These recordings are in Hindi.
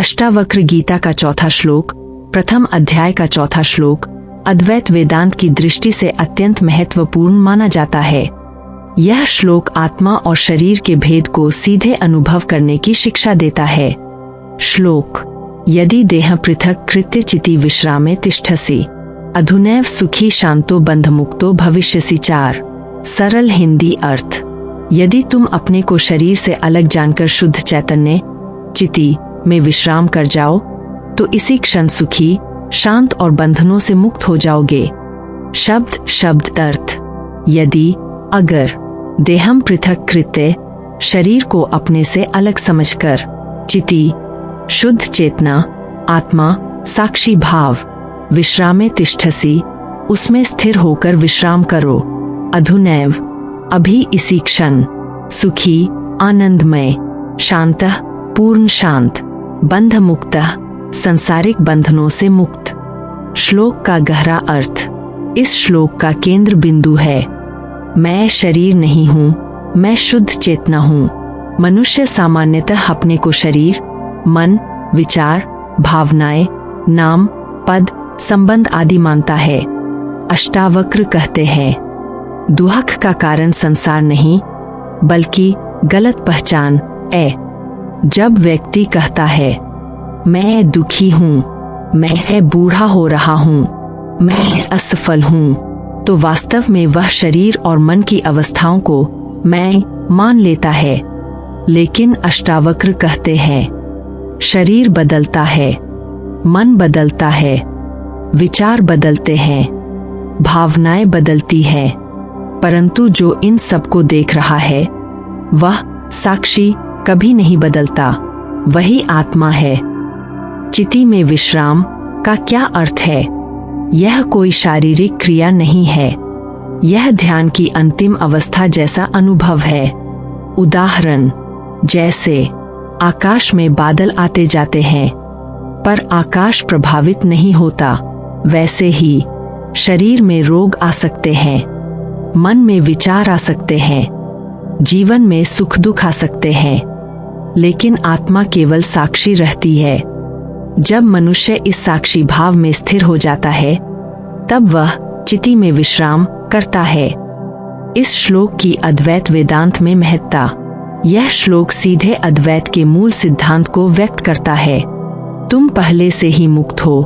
अष्टावक्र गीता का चौथा श्लोक, प्रथम अध्याय का चौथा श्लोक, अद्वैत वेदांत की दृष्टि से अत्यंत महत्वपूर्ण माना जाता है। यह श्लोक आत्मा और शरीर के भेद को सीधे अनुभव करने की शिक्षा देता है। श्लोक: यदि देह पृथक कृत्य चिति विश्रामे तिष्ठसि, अधुनैव सुखी शांतो बंधमुक्तो भविष्यसि। 4 सरल हिंदी अर्थ: यदि तुम अपने को शरीर से अलग जानकर शुद्ध चैतन्य चिति में विश्राम कर जाओ तो इसी क्षण सुखी, शांत और बंधनों से मुक्त हो जाओगे। शब्द अर्थ: यदि, अगर, देहम पृथक कृत्य शरीर को अपने से अलग समझकर, चिति शुद्ध चेतना, आत्मा साक्षी भाव, विश्रामे तिष्ठसि उसमें स्थिर होकर विश्राम करो, अधुनैव अभी इसी क्षण, सुखी आनंदमय, शांतः पूर्ण शांत, बंध मुक्तः संसारिक बंधनों से मुक्त। श्लोक का गहरा अर्थ: इस श्लोक का केंद्र बिंदु है मैं शरीर नहीं हूँ, मैं शुद्ध चेतना हूँ। मनुष्य सामान्यतः अपने को शरीर, मन, विचार, भावनाएं, नाम, पद, संबंध आदि मानता है। अष्टावक्र कहते हैं, दुख का कारण संसार नहीं बल्कि गलत पहचान है। जब व्यक्ति कहता है मैं दुखी हूँ, मैं बूढ़ा हो रहा हूँ, मैं असफल हूँ, तो वास्तव में वह शरीर और मन की अवस्थाओं को मैं मान लेता है। लेकिन अष्टावक्र कहते हैं शरीर बदलता है, मन बदलता है, विचार बदलते हैं, भावनाएं बदलती हैं, परंतु जो इन सब को देख रहा है वह साक्षी कभी नहीं बदलता, वही आत्मा है। चिति में विश्राम का क्या अर्थ है? यह कोई शारीरिक क्रिया नहीं है, यह ध्यान की अंतिम अवस्था जैसा अनुभव है। उदाहरण: जैसे आकाश में बादल आते जाते हैं पर आकाश प्रभावित नहीं होता, वैसे ही शरीर में रोग आ सकते हैं, मन में विचार आ सकते हैं, जीवन में सुख दुख आ सकते हैं, लेकिन आत्मा केवल साक्षी रहती है। जब मनुष्य इस साक्षी भाव में स्थिर हो जाता है तब वह चिति में विश्राम करता है। इस श्लोक की अद्वैत वेदांत में महत्ता: यह श्लोक सीधे अद्वैत के मूल सिद्धांत को व्यक्त करता है। तुम पहले से ही मुक्त हो,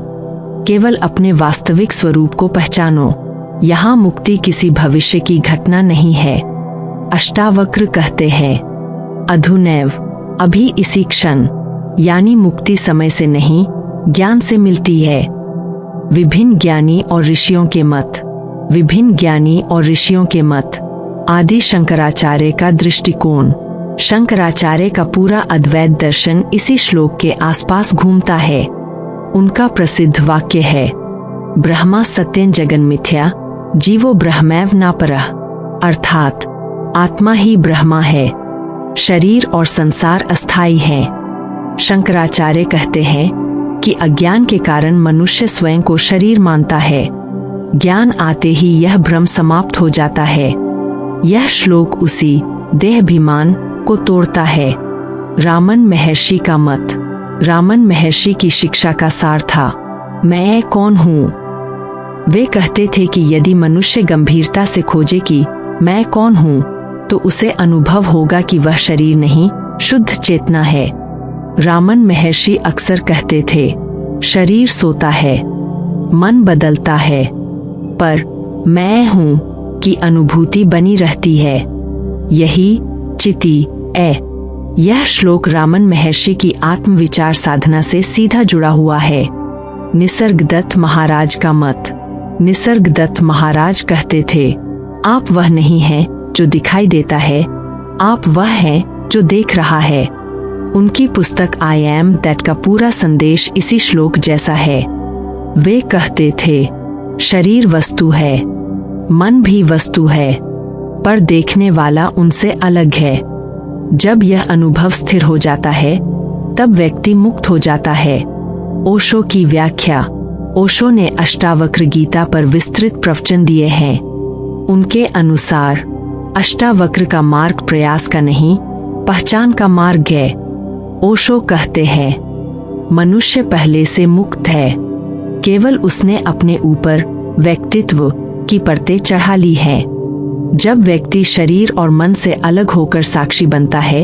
केवल अपने वास्तविक स्वरूप को पहचानो। यहाँ मुक्ति किसी भविष्य की घटना नहीं है। अष्टावक्र कहते हैं अधुनैव अभी इसी क्षण, यानी मुक्ति समय से नहीं ज्ञान से मिलती है। विभिन्न ज्ञानी और ऋषियों के मत, विभिन्न ज्ञानी और ऋषियों के मत, आदि शंकराचार्य का दृष्टिकोण। शंकराचार्य का पूरा अद्वैत दर्शन इसी श्लोक के आसपास घूमता है। उनका प्रसिद्ध वाक्य है ब्रह्मा सत्यं जगन मिथ्या, जीवो ब्रह्मैव नापरः, अर्थात आत्मा ही ब्रह्मा है, शरीर और संसार अस्थाई है। शंकराचार्य कहते हैं कि अज्ञान के कारण मनुष्य स्वयं को शरीर मानता है, ज्ञान आते ही यह भ्रम समाप्त हो जाता है। यह श्लोक उसी देहाभिमान को तोड़ता है। रामन महर्षि का मत, रामन महर्षि की शिक्षा का सार था मैं कौन हूँ। वे कहते थे कि यदि मनुष्य गंभीरता से खोजे कि मैं कौन हूँ तो उसे अनुभव होगा कि वह शरीर नहीं शुद्ध चेतना है। रामन महर्षि अक्सर कहते थे शरीर सोता है, मन बदलता है, पर मैं हूँ की अनुभूति बनी रहती है, यही चिति है। यह श्लोक रामन महर्षि की आत्मविचार साधना से सीधा जुड़ा हुआ है। निसर्गदत्त महाराज का मत, निसर्गदत्त महाराज कहते थे आप वह नहीं हैं जो दिखाई देता है, आप वह हैं जो देख रहा है। उनकी पुस्तक आई एम दैट का पूरा संदेश इसी श्लोक जैसा है। वे कहते थे शरीर वस्तु है, मन भी वस्तु है, पर देखने वाला उनसे अलग है। जब यह अनुभव स्थिर हो जाता है तब व्यक्ति मुक्त हो जाता है। ओशो की व्याख्या। ओशो ने अष्टावक्र गीता पर विस्तृत प्रवचन दिए हैं। उनके अनुसार अष्टावक्र का मार्ग प्रयास का नहीं, पहचान का मार्ग है। ओशो कहते हैं मनुष्य पहले से मुक्त है, केवल उसने अपने ऊपर व्यक्तित्व की परतें चढ़ा ली है। जब व्यक्ति शरीर और मन से अलग होकर साक्षी बनता है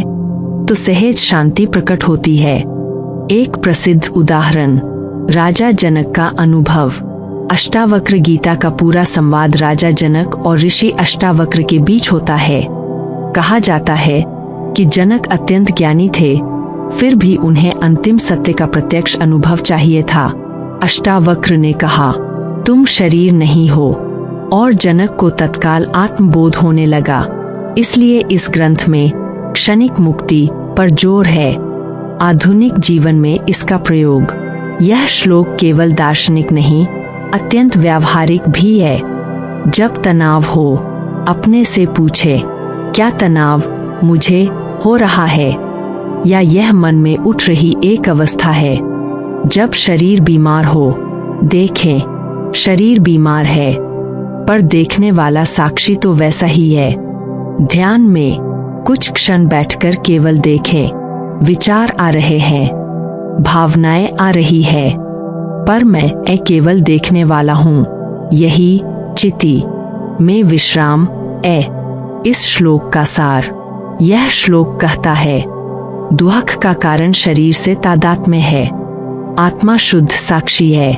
तो सहज शांति प्रकट होती है। एक प्रसिद्ध उदाहरण राजा जनक का अनुभव। अष्टावक्र गीता का पूरा संवाद राजा जनक और ऋषि अष्टावक्र के बीच होता है। कहा जाता है कि जनक अत्यंत ज्ञानी थे, फिर भी उन्हें अंतिम सत्य का प्रत्यक्ष अनुभव चाहिए था। अष्टावक्र ने कहा, तुम शरीर नहीं हो, और जनक को तत्काल आत्मबोध होने लगा। इसलिए इस ग्रंथ में क्षणिक मुक्ति पर जोर है। आधुनिक जीवन में इसका प्रयोग। यह श्लोक केवल दार्शनिक नहीं, अत्यंत व्यावहारिक भी है। जब तनाव हो, अपने से पूछे, क्या तनाव मुझे हो रहा है, या यह मन में उठ रही एक अवस्था है। जब शरीर बीमार हो, देखें शरीर बीमार है, पर देखने वाला साक्षी तो वैसा ही है। ध्यान में कुछ क्षण बैठकर केवल देखें, विचार आ रहे हैं, भावनाएं आ रही है, पर मैं केवल देखने वाला हूँ। यही चिति में विश्राम इस श्लोक का सार। यह श्लोक कहता है, दुख का कारण शरीर से तादात्म्य है, आत्मा शुद्ध साक्षी है।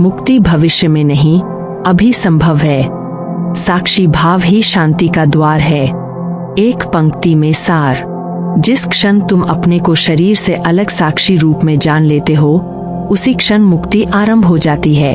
मुक्ति भविष्य में नहीं, अभी संभव है। साक्षी भाव ही शांति का द्वार है। एक पंक्ति में सार, जिस क्षण तुम अपने को शरीर से अलग साक्षी रूप में जान लेते हो, उसी क्षण मुक्ति आरंभ हो जाती है।